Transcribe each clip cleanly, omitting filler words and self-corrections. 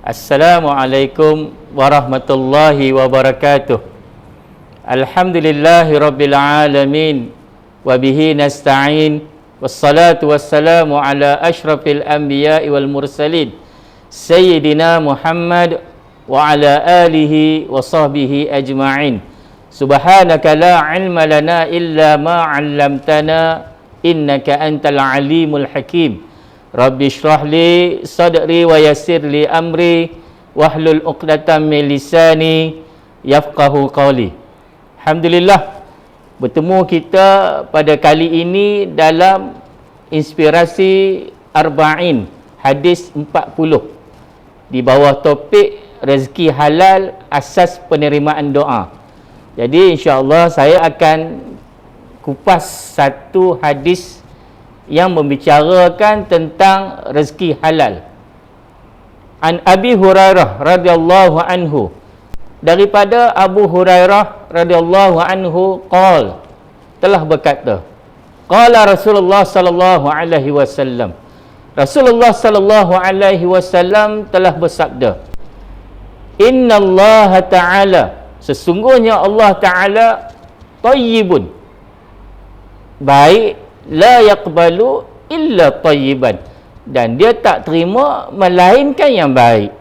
Assalamualaikum warahmatullahi wabarakatuh. Alhamdulillahi rabbil alamin. Wabihi nasta'in. Wassalatu wassalamu ala ashrafil anbiya'i wal mursalin. Sayyidina Muhammad wa ala alihi wa sahbihi ajma'in. Subhanaka la ilma lana illa ma 'allamtana innaka antal alimul hakim. Rabbi shrah li sadri wa yassir li amri wahlul 'uqdatam min lisani yafqahu qawli. Alhamdulillah, bertemu kita pada kali ini dalam inspirasi Arba'in hadis 40 di bawah topik rezeki halal asas penerimaan doa. Jadi insya-Allah saya akan kupas satu hadis yang membicarakan tentang rezeki halal. An Abi Hurairah radhiyallahu anhu, daripada Abu Hurairah radhiyallahu anhu telah berkata, qala Rasulullah sallallahu alaihi wasallam, Rasulullah sallallahu alaihi wasallam telah bersabda, innallaha ta'ala, sesungguhnya Allah Ta'ala tayyibun, baik, la yaqbalu illa tayyiban, dan dia tak terima melainkan yang baik.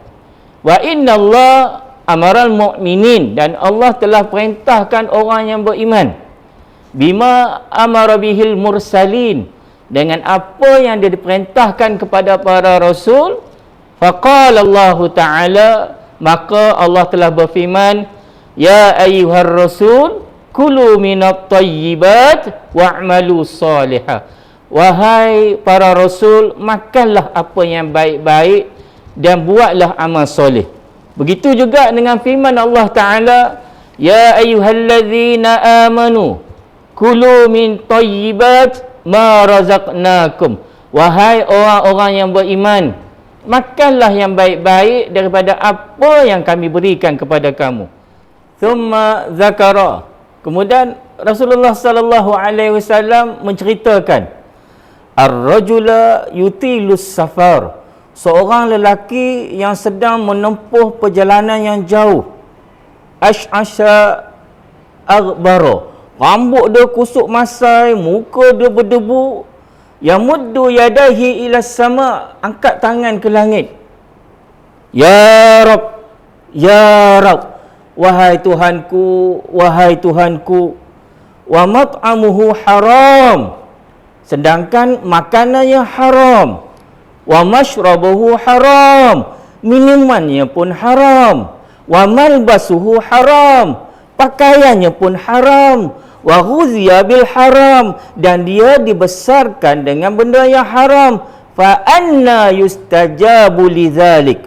Wa innallaha amaral mu'minin, dan Allah telah perintahkan orang yang beriman, bima amara bihil mursalin, dengan apa yang dia diperintahkan kepada para rasul. Faqala Allah Ta'ala, maka Allah telah berfirman, ya ayyuhar rasul kulu minat tayyibat wa'malu salihah. Wahai para rasul, makanlah apa yang baik-baik dan buatlah amal soleh. Begitu juga dengan firman Allah Ta'ala, ya ayyuhallazina amanu kulu min tayyibat ma razaqnakum. Wahai orang-orang yang beriman, makanlah yang baik-baik daripada apa yang kami berikan kepada kamu. Thumma zakara, kemudian Rasulullah sallallahu alaihi wasallam menceritakan, ar-rajula yutilus safar, seorang lelaki yang sedang menempuh perjalanan yang jauh. Ash'asha aghbara, rambut dia kusuk masai, muka dia berdebu. Yamuddu yadahi ila sama, angkat tangan ke langit. Ya Rab, ya Rab, wahai Tuhanku, wahai Tuhanku. Wa mat'amuhu haram, sedangkan makanannya haram. Wa mashrabuhu haram, minumannya pun haram. Wa malbasuhu haram, pakaiannya pun haram. Wa ghuziya bil haram, dan dia dibesarkan dengan benda yang haram. Fa anna yustajabu lidzalik,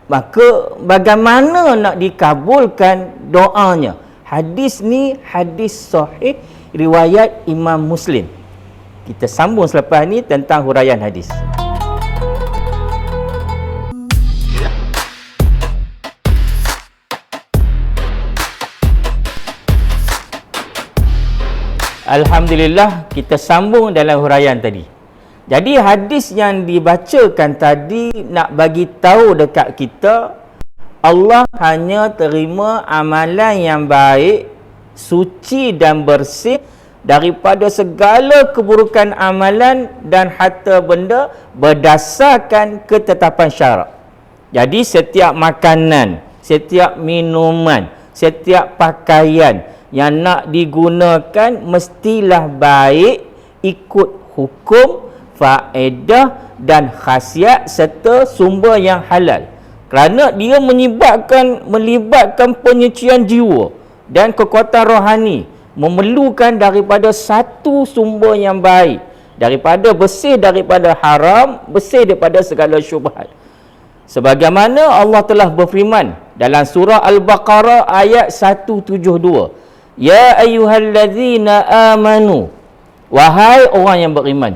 maka bagaimana nak dikabulkan doanya? Hadis ni hadis sahih riwayat Imam Muslim. Kita sambung selepas ni tentang huraian hadis. Alhamdulillah, kita sambung dalam huraian tadi. Jadi hadis yang dibacakan tadi nak bagi tahu dekat kita, Allah hanya terima amalan yang baik, suci dan bersih daripada segala keburukan amalan dan harta benda berdasarkan ketetapan syarak. Jadi setiap makanan, setiap minuman, setiap pakaian yang nak digunakan mestilah baik, ikut hukum, faedah dan khasiat serta sumber yang halal. Kerana dia melibatkan penyucian jiwa dan kekuatan rohani, memerlukan daripada satu sumber yang baik, daripada bersih daripada haram, bersih daripada segala syubhat. Sebagaimana Allah telah berfirman dalam surah Al-Baqarah ayat 172, ya ayyuhallazina amanu, wahai orang yang beriman,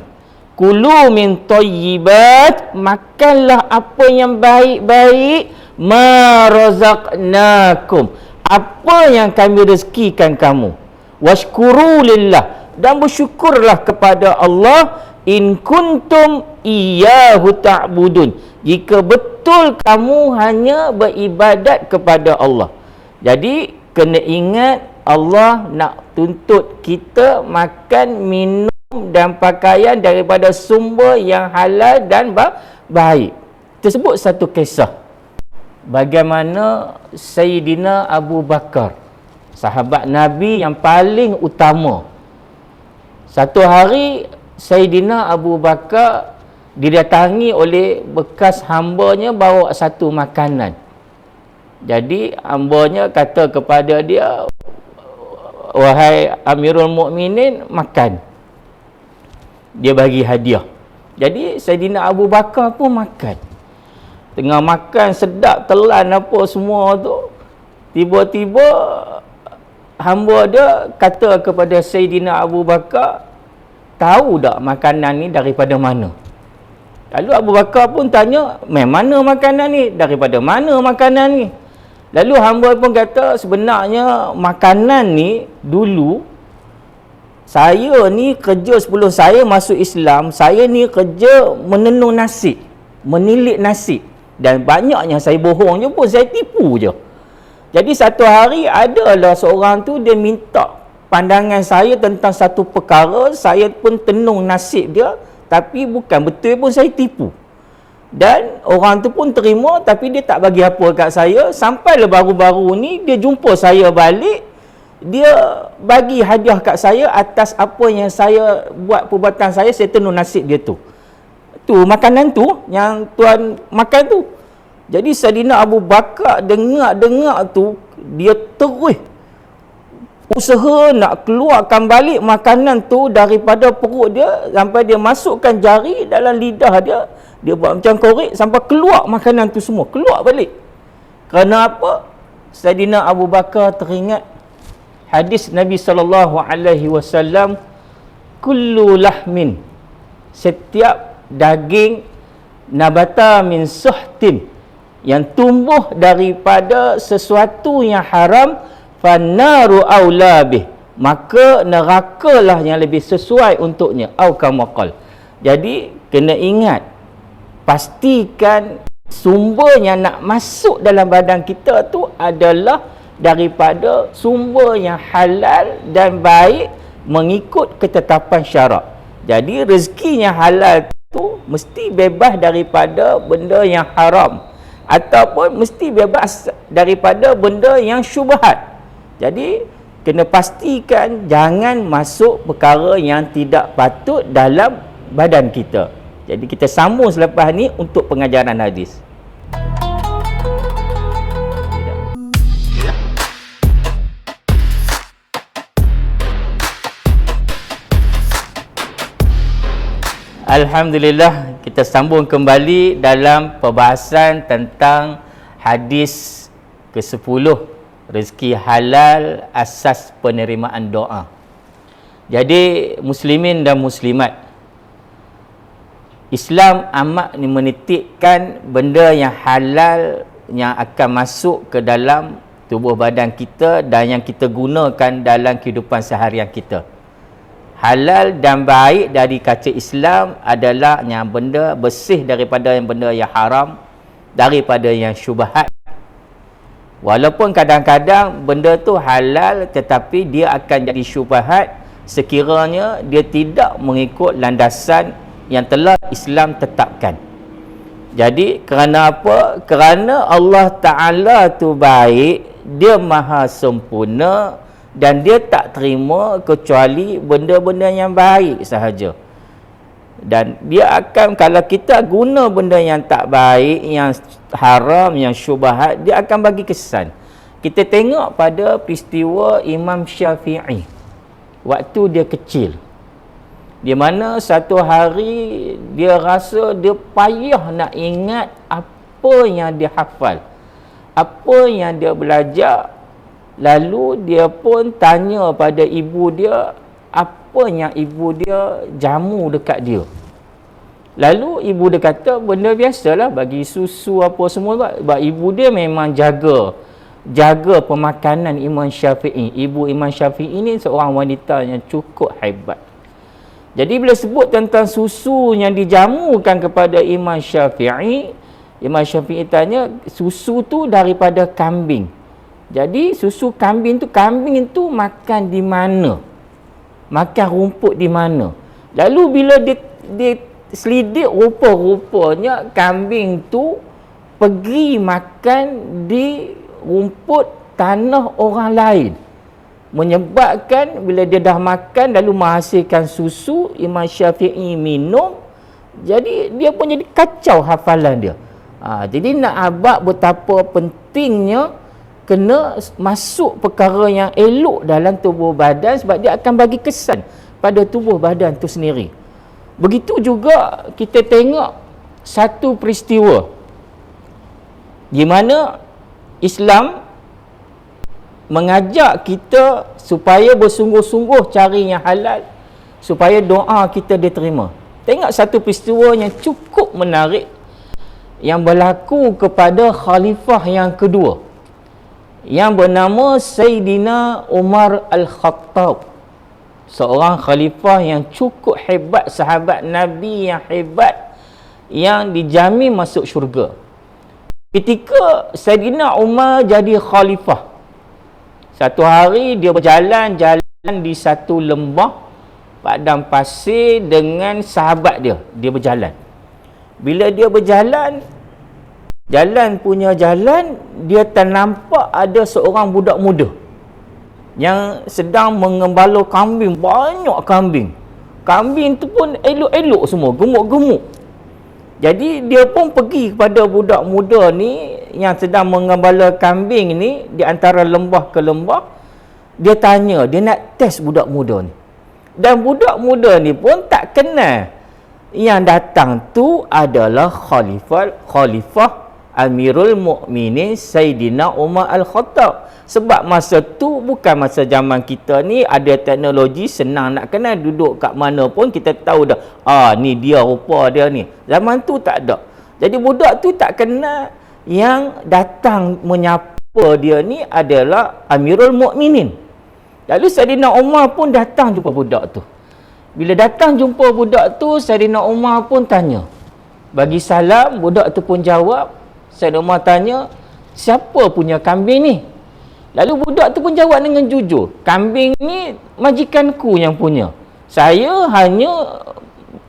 kulu min tayyibat, makanlah apa yang baik-baik, ma razaqnakum, apa yang kami rezekikan kamu, washkuru lillah, dan bersyukurlah kepada Allah, in kuntum iyyahu ta'budun, jika betul kamu hanya beribadat kepada Allah. Jadi kena ingat, Allah nak tuntut kita makan, minum dan pakaian daripada sumber yang halal dan baik. Tersebut satu kisah bagaimana Sayyidina Abu Bakar, sahabat Nabi yang paling utama. Satu hari Sayyidina Abu Bakar didatangi oleh bekas hambanya bawa satu makanan. Jadi hambanya kata kepada dia, wahai Amirul Mukminin, makan. Dia bagi hadiah. Jadi Sayyidina Abu Bakar pun makan. Tengah makan sedap, telan apa semua tu, tiba-tiba hamba dia kata kepada Sayyidina Abu Bakar, tahu tak makanan ni daripada mana? Lalu Abu Bakar pun tanya, mana makanan ni? Daripada mana makanan ni? Lalu hamba pun kata, sebenarnya makanan ni dulu saya ni kerja sebelum saya masuk Islam, saya ni kerja menenun nasi, menilik nasi, dan banyaknya saya bohong je pun, saya tipu je. Jadi satu hari adalah seorang tu dia minta pandangan saya tentang satu perkara, saya pun tenung nasib dia, tapi bukan betul pun, saya tipu. Dan orang tu pun terima, tapi dia tak bagi apa kat saya. Sampailah baru-baru ni dia jumpa saya balik, dia bagi hadiah kat saya atas apa yang saya buat, perbuatan saya tenung nasib dia tu. Tu makanan tu yang tuan makan tu. Jadi Sayyidina Abu Bakar dengar tu, dia terus usaha nak keluarkan balik makanan tu daripada perut dia, sampai dia masukkan jari dalam lidah dia, dia buat macam korek sampai keluar makanan tu semua, keluar balik. Kerana apa? Sayyidina Abu Bakar teringat hadis Nabi SAW, kullu lahmin, setiap daging, nabata min suhtin, yang tumbuh daripada sesuatu yang haram, fannaru aula bih, maka nerakalah yang lebih sesuai untuknya, au kama qal. Jadi kena ingat, pastikan sumber yang nak masuk dalam badan kita tu adalah daripada sumber yang halal dan baik mengikut ketetapan syarak. Jadi rezekinya halal tu mesti bebas daripada benda yang haram, ataupun mesti bebas daripada benda yang syubhat. Jadi kena pastikan jangan masuk perkara yang tidak patut dalam badan kita. Jadi kita sambung selepas ni untuk pengajaran hadis. Alhamdulillah, kita sambung kembali dalam perbahasan tentang hadis ke-10, rezeki halal asas penerimaan doa. Jadi muslimin dan muslimat, Islam amat menitikkan benda yang halal yang akan masuk ke dalam tubuh badan kita dan yang kita gunakan dalam kehidupan seharian kita. Halal dan baik dari kaca Islam adalah yang benda bersih daripada yang benda yang haram, daripada yang syubhat. Walaupun kadang-kadang benda tu halal tetapi dia akan jadi syubhat sekiranya dia tidak mengikut landasan yang telah Islam tetapkan. Jadi kerana apa? Kerana Allah Ta'ala tu baik, dia maha sempurna, dan dia tak terima kecuali benda-benda yang baik sahaja. Dan dia akan, kalau kita guna benda yang tak baik, yang haram, yang syubhat, dia akan bagi kesan. Kita tengok pada peristiwa Imam Syafi'i waktu dia kecil, di mana satu hari dia rasa dia payah nak ingat apa yang dia hafal, apa yang dia belajar. Lalu dia pun tanya pada ibu dia apa yang ibu dia jamu dekat dia. Lalu ibu dia kata benda biasalah, bagi susu apa semua. Sebab ibu dia memang jaga pemakanan Imam Syafi'i. Ibu Imam Syafi'i ni seorang wanita yang cukup hebat. Jadi bila sebut tentang susu yang dijamukan kepada Imam Syafi'i tanya susu tu daripada kambing. Jadi susu kambing tu makan di mana? Makan rumput di mana? Lalu bila dia selidik, rupa-rupanya kambing tu pergi makan di rumput tanah orang lain, menyebabkan bila dia dah makan lalu menghasilkan susu, Imam Syafi'i minum, jadi dia pun jadi kacau hafalan dia. Jadi nak abad betapa pentingnya kena masuk perkara yang elok dalam tubuh badan, sebab dia akan bagi kesan pada tubuh badan tu sendiri. Begitu juga kita tengok satu peristiwa di mana Islam mengajak kita supaya bersungguh-sungguh cari yang halal, supaya doa kita diterima. Tengok satu peristiwa yang cukup menarik yang berlaku kepada khalifah yang kedua, yang bernama Sayyidina Umar Al-Khattab. Seorang khalifah yang cukup hebat, sahabat Nabi yang hebat, yang dijamin masuk syurga. Ketika Sayyidina Umar jadi khalifah, satu hari dia berjalan-jalan di satu lembah padang pasir dengan sahabat dia. Dia berjalan. Bila dia berjalan, dia ternampak ada seorang budak muda yang sedang mengembala kambing, banyak kambing. Kambing tu pun elok-elok semua, gemuk-gemuk. Jadi dia pun pergi kepada budak muda ni yang sedang mengembala kambing ni di antara lembah ke lembah. Dia tanya, dia nak test budak muda ni. Dan budak muda ni pun tak kenal yang datang tu adalah Khalifah Amirul Mukminin Sayyidina Umar Al-Khattab. Sebab masa tu bukan masa zaman kita ni ada teknologi, senang nak kenal, duduk kat mana pun kita tahu dah, ni dia, rupa dia ni. Zaman tu tak ada. Jadi budak tu tak kenal yang datang menyapa dia ni adalah Amirul Mukminin. Lalu Sayyidina Umar pun datang jumpa budak tu. Bila datang jumpa budak tu, Sayyidina Umar pun tanya. Bagi salam, budak tu pun jawab. Sayyidina Umar tanya, siapa punya kambing ni? Lalu budak tu pun jawab dengan jujur, kambing ni majikanku yang punya. Saya hanya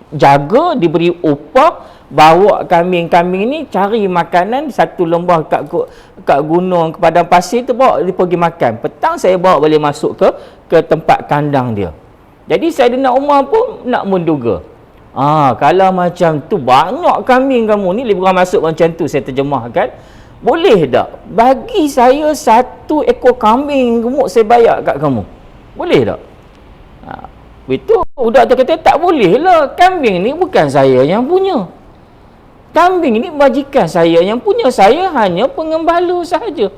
jaga, diberi upah, bawa kambing-kambing ni cari makanan satu lembah kat gunung, ke padang pasir tu, bawa dia pergi makan. Petang saya bawa balik masuk ke tempat kandang dia. Jadi Sayyidina Umar pun nak menduga, kalau macam tu banyak kambing kamu ni, lebih kurang masuk macam tu saya terjemahkan, boleh tak bagi saya satu ekor kambing gemuk, saya bayar kat kamu, boleh tak? Betul. Budak tu kata, tak boleh lah, kambing ni bukan saya yang punya, kambing ni majikan saya yang punya, saya hanya pengembala sahaja.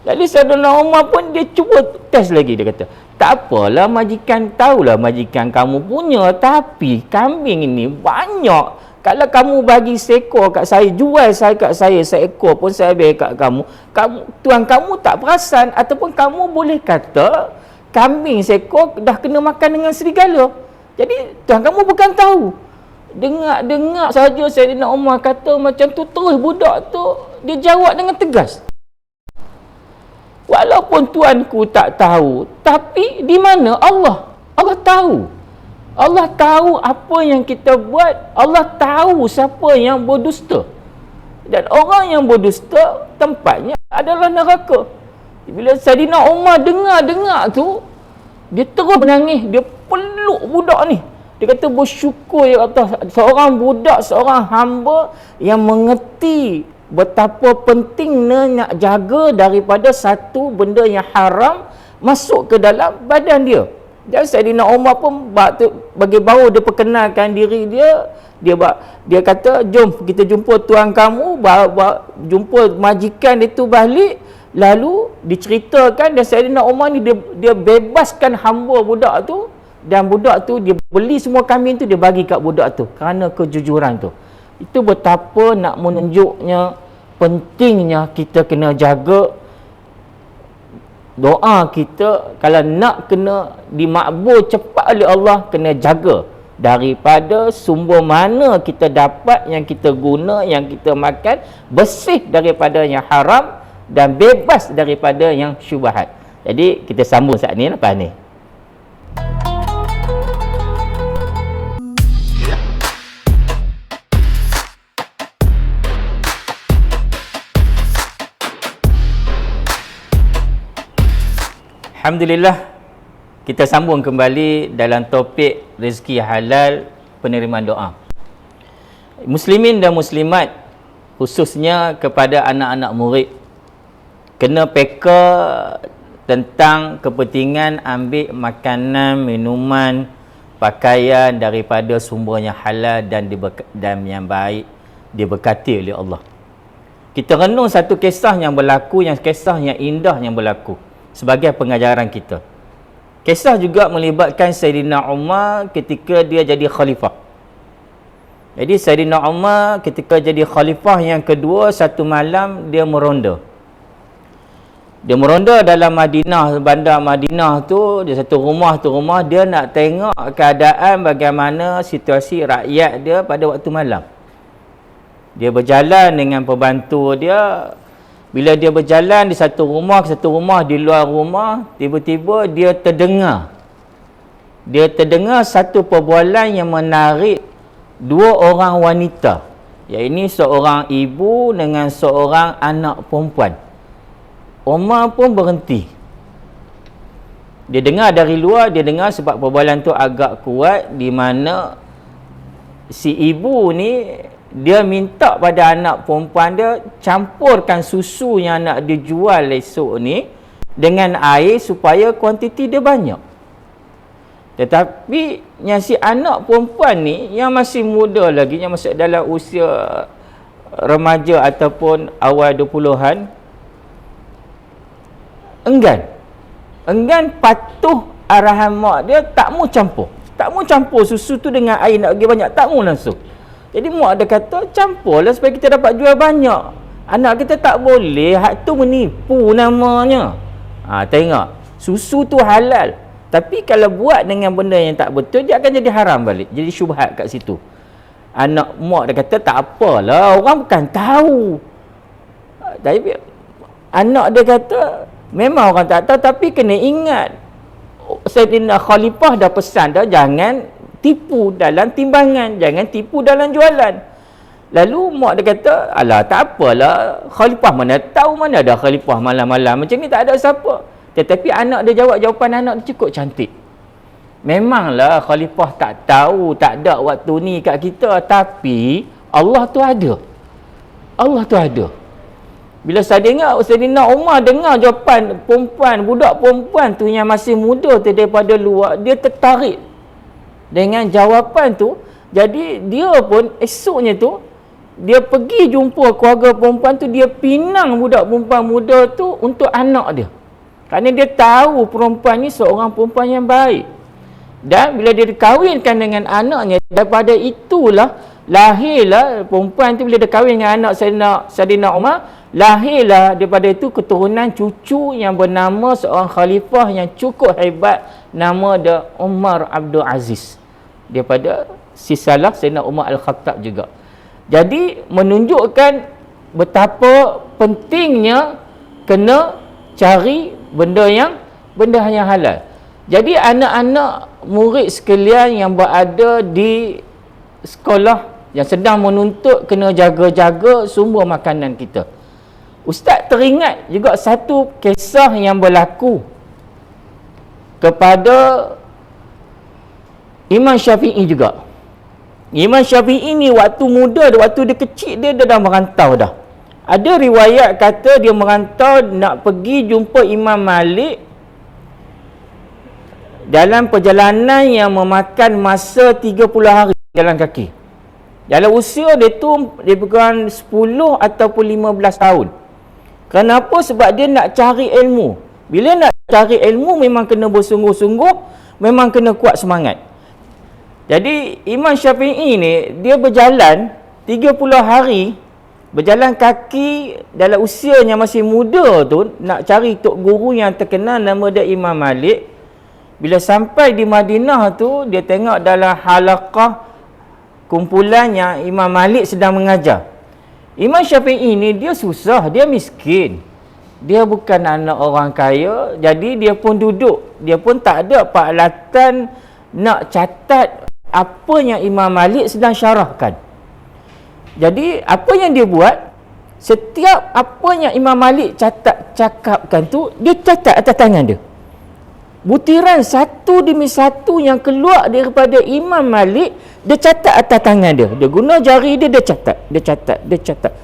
Lalu Sayyidina Umar pun dia cuba test lagi, dia kata, tak apalah majikan, tahulah majikan kamu punya, tapi kambing ini banyak. Kalau kamu bagi seekor kat saya, jual saya kat saya seekor pun saya bagi kat kamu, tuan kamu tak perasan, ataupun kamu boleh kata kambing seekor dah kena makan dengan serigala. Jadi tuan kamu bukan tahu. Dengar saja Sayyidina Umar kata macam tu, terus budak tu dia jawab dengan tegas. Walaupun tuanku tak tahu, tapi di mana Allah? Allah tahu. Allah tahu apa yang kita buat. Allah tahu siapa yang berdusta. Dan orang yang berdusta tempatnya adalah neraka. Bila Sayyidina Umar dengar tu, dia terus menangis, dia peluk budak ni. Dia kata, bersyukur ya Allah, seorang budak, seorang hamba yang mengerti betapa pentingnya nak jaga daripada satu benda yang haram masuk ke dalam badan dia. Dan Sayyidina Umar pun bagi baru dia perkenalkan diri dia, dia kata, jom kita jumpa tuan kamu, jumpa majikan itu balik. Lalu diceritakan, dan Sayyidina Umar ni dia bebaskan hamba budak tu, dan budak tu dia beli semua kambing tu, dia bagi kat budak tu kerana kejujuran tu. Itu betapa nak menunjuknya pentingnya kita kena jaga doa kita. Kalau nak kena dimakbul cepat oleh Allah, kena jaga daripada sumber mana kita dapat, yang kita guna, yang kita makan, bersih daripada yang haram dan bebas daripada yang syubhat. Jadi kita sambung saat ni lepas ni. Alhamdulillah, kita sambung kembali dalam topik rezeki halal, penerimaan doa. Muslimin dan muslimat, khususnya kepada anak-anak murid, kena peka tentang kepentingan ambil makanan, minuman, pakaian daripada sumber yang halal dan yang baik, diberkati oleh Allah. Kita renung satu kisah yang berlaku, kisah yang indah yang berlaku sebagai pengajaran kita. Kisah juga melibatkan Sayyidina Umar ketika dia jadi khalifah. Jadi Sayyidina Umar ketika jadi khalifah yang kedua, satu malam dia meronda. Dia meronda dalam Madinah, bandar Madinah tu, dia satu rumah dia nak tengok keadaan bagaimana situasi rakyat dia pada waktu malam. Dia berjalan dengan pembantu dia. Bila dia berjalan di satu rumah ke satu rumah, di luar rumah, tiba-tiba dia terdengar satu perbualan yang menarik dua orang wanita, iaitu seorang ibu dengan seorang anak perempuan. Umar pun berhenti. Dia dengar dari luar, dia dengar sebab perbualan tu agak kuat, di mana si ibu ni dia minta pada anak perempuan dia campurkan susu yang nak dia jual esok ni dengan air supaya kuantiti dia banyak. Tetapi yang si anak perempuan ni yang masih muda lagi, yang masih dalam usia remaja ataupun awal 20-an, enggan patuh arahan mak dia, tak mau campur susu tu dengan air nak bagi banyak, tak mau langsung. Jadi mak dia kata, campurlah supaya kita dapat jual banyak. Anak kita tak boleh, hak tu menipu namanya. Tengok, susu tu halal, tapi kalau buat dengan benda yang tak betul, dia akan jadi haram balik, jadi syubhat kat situ. Anak mak dia kata, tak apalah, orang bukan tahu. Tapi anak dia kata, memang orang tak tahu, tapi kena ingat, Sayyidina Khalifah dah pesan dah, jangan tipu dalam timbangan, jangan tipu dalam jualan. Lalu mak dia kata, alah tak apalah, khalifah mana tahu, mana ada khalifah malam-malam macam ni, tak ada siapa. Tetapi anak dia jawab, jawapan anak dia cukup cantik. Memanglah khalifah tak tahu, tak ada waktu ni kat kita, tapi Allah tu ada. Allah tu ada. Bila saya dengar Sayyidina Umar dengar jawapan budak perempuan tu yang masih muda tu daripada luar, dia tertarik dengan jawapan tu. Jadi dia pun esoknya tu dia pergi jumpa keluarga perempuan tu, dia pinang budak perempuan muda tu untuk anak dia, kerana dia tahu perempuan ni seorang perempuan yang baik. Dan bila dia dikahwinkan dengan anaknya, daripada itulah lahirlah perempuan tu. Bila dia kahwin dengan anak Sayyidina Umar, lahirlah daripada itu keturunan cucu yang bernama seorang khalifah yang cukup hebat, nama dia Umar Abdul Aziz, daripada sisalah Sayyidina Umar Al-Khattab juga. Jadi menunjukkan betapa pentingnya kena cari benda yang halal. Jadi anak-anak murid sekalian yang berada di sekolah yang sedang menuntut, kena jaga-jaga sumber makanan kita. Ustaz teringat juga satu kisah yang berlaku kepada Imam Syafi'i juga. Imam Syafi'i ni waktu muda, waktu dia kecil, dia dah merantau dah. Ada riwayat kata dia merantau nak pergi jumpa Imam Malik dalam perjalanan yang memakan masa 30 hari jalan kaki. Dalam usia dia tu lebih kurang 10 ataupun 15 tahun. Kenapa? Sebab dia nak cari ilmu. Bila nak cari ilmu memang kena bersungguh-sungguh, memang kena kuat semangat. Jadi Imam Syafi'i ni dia berjalan 30 hari, berjalan kaki dalam usianya masih muda tu, nak cari tok guru yang terkenal nama dia Imam Malik. Bila sampai di Madinah tu, dia tengok dalam halaqah kumpulan yang Imam Malik sedang mengajar. Imam Syafi'i ni dia susah, dia miskin. Dia bukan anak orang kaya, jadi dia pun duduk. Dia pun tak ada peralatan nak catat apa yang Imam Malik sedang syarahkan. Jadi apa yang dia buat, setiap apa yang Imam Malik cakapkan tu, dia catat atas tangan dia. Butiran satu demi satu yang keluar daripada Imam Malik, dia catat atas tangan dia. Dia guna jari dia, dia catat.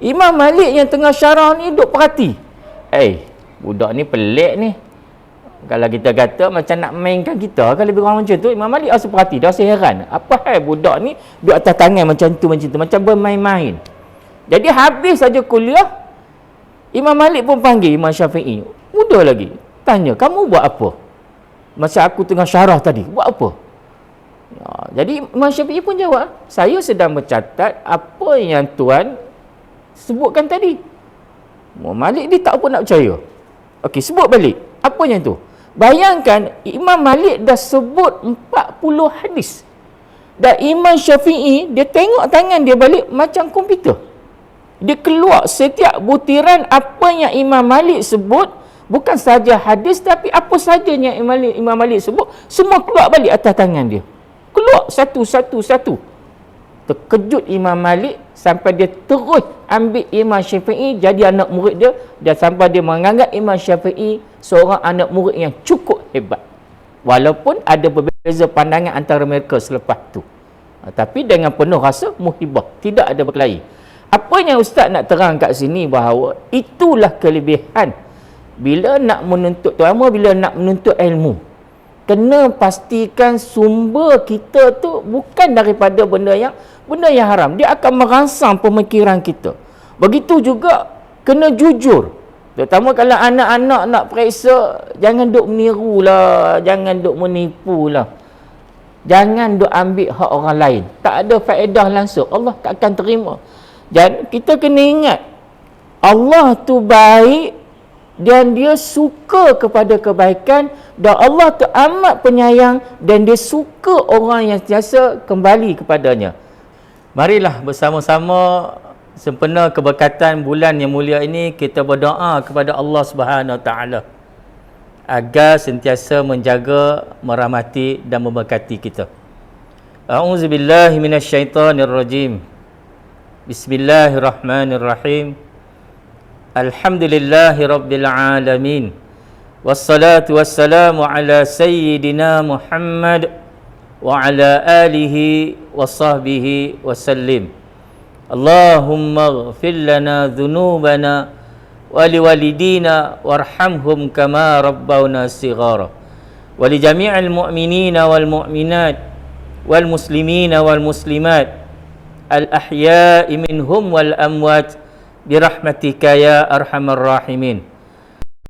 Imam Malik yang tengah syarah ni duk perhati. Budak ni pelik ni. Kalau kita kata macam nak mainkan kita, kalau lebih kurang macam tu, Imam Malik rasa perhati, dia rasa heran. Apa hal budak ni duk atas tangan macam tu, macam bermain-main. Jadi habis saja kuliah, Imam Malik pun panggil Imam Syafi'i. Muda lagi. Tanya, kamu buat apa? Masa aku tengah syarah tadi, buat apa? Jadi Imam Syafi'i pun jawab, saya sedang mencatat apa yang tuan sebutkan tadi. Imam Malik dia tak apa nak percaya. Okey, sebut balik. Apa yang tu? Bayangkan, Imam Malik dah sebut 40 hadis. Dan Imam Syafi'i, dia tengok tangan dia balik macam komputer. Dia keluar setiap butiran apa yang Imam Malik sebut, bukan saja hadis, tapi apa saja yang Imam Malik sebut, semua keluar balik atas tangan dia. Keluar satu. Terkejut Imam Malik sampai dia terus ambil Imam Syafi'i jadi anak murid dia, dan sampai dia menganggap Imam Syafi'i seorang anak murid yang cukup hebat. Walaupun ada berbeza pandangan antara mereka selepas tu. Tapi dengan penuh rasa muhibah, tidak ada berkelahi. Apa yang Ustaz nak terang kat sini, bahawa itulah kelebihan bila nak menuntut, terutama bila nak menuntut ilmu, kena pastikan sumber kita tu bukan daripada benda yang haram. Dia akan merangsang pemikiran kita. Begitu juga kena jujur. Terutama kalau anak-anak nak periksa, jangan duk meniru lah, jangan duk menipu lah, jangan duk ambil hak orang lain. Tak ada faedah langsung, Allah tak akan terima. Dan kita kena ingat, Allah tu baik dan dia suka kepada kebaikan, dan Allah tu amat penyayang dan dia suka orang yang sentiasa kembali kepadanya. Marilah bersama-sama sempena keberkatan bulan yang mulia ini, kita berdoa kepada Allah Subhanahu Wa Taala agar sentiasa menjaga, merahmati dan memberkati kita. A'udzubillahi minasyaitonirrajim. Bismillahirrahmanirrahim. Alhamdulillahi rabbil alamin. Wassalatu wassalamu ala sayyidina Muhammad wa ala alihi wa sahbihi wasallim. Allahumma ighfir lana dhunubana wa liwalidina warhamhum kama rabbawna shighara. Wa li jami'il mu'minina wal mu'minat wal muslimina wal muslimat al-ahya'i minhum wal amwat birahmatika ya arhamar rahimin.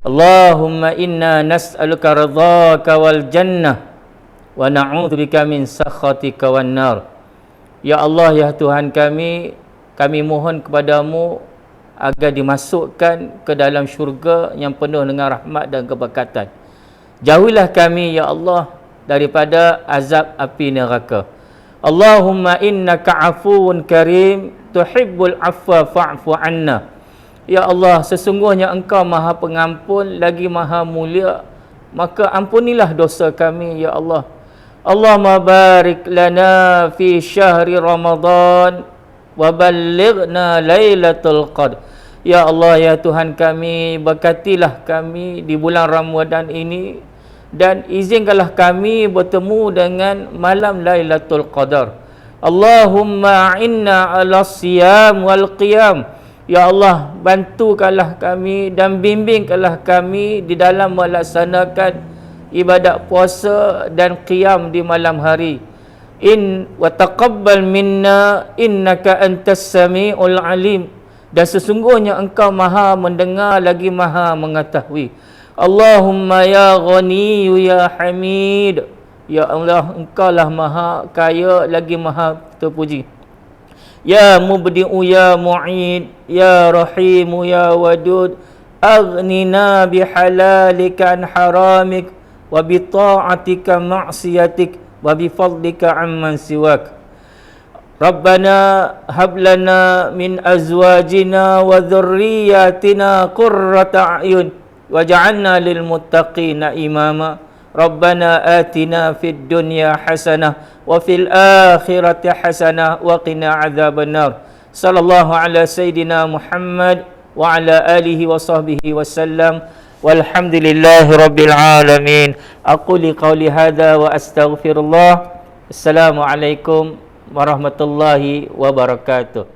Allahumma inna nas'aluka ridhaka wal jannah wa na'udzubika min sakhatika wan nar. Ya Allah, ya Tuhan kami mohon kepadamu agar dimasukkan ke dalam syurga yang penuh dengan rahmat dan keberkatan. Jauhilah kami ya Allah daripada azab api neraka. Allahumma innaka afuwun karim tuhibbul afwa fa'fu anna. Ya Allah, sesungguhnya Engkau Maha Pengampun lagi Maha Mulia, maka ampunilah dosa kami ya Allah. Allahumma barik lana fi syahri Ramadan wa ballighna lailatul qadr. Ya Allah, ya Tuhan kami, berkatilah kami di bulan Ramadan ini, dan izinkanlah kami bertemu dengan malam Lailatul Qadar. Allahumma inna ala siyam wal qiyam. Ya Allah, bantukanlah kami dan bimbingkanlah kami di dalam melaksanakan ibadat puasa dan qiyam di malam hari. Wa taqabbal minna innaka antas samiul alim. Dan sesungguhnya Engkau Maha mendengar lagi Maha mengetahui. Allahumma ya Ghani ya Hamid. Ya Allah, Engkau lah Maha Kaya lagi Maha terpuji. Ya Mubdi'u ya Mu'id, ya Rahimu ya Wadud, aghnina bihalalika an haramik, wa bi ta'atika ma'siyatik wa bi fadlika amman siwak. Rabbana hab lana min azwajina wa dhurriyyatina qurrata a'yun waj'alna lil muttaqina imama. Rabbana atina fid dunya hasanah wa fil akhirati hasanah wa qina adzabannar. Sallallahu ala sayyidina Muhammad wa ala alihi wa sahbihi wasallam. Walhamdulillahi rabbil alamin. Aquli qawli hadha wa astaghfirullah. Assalamualaikum warahmatullahi wabarakatuh.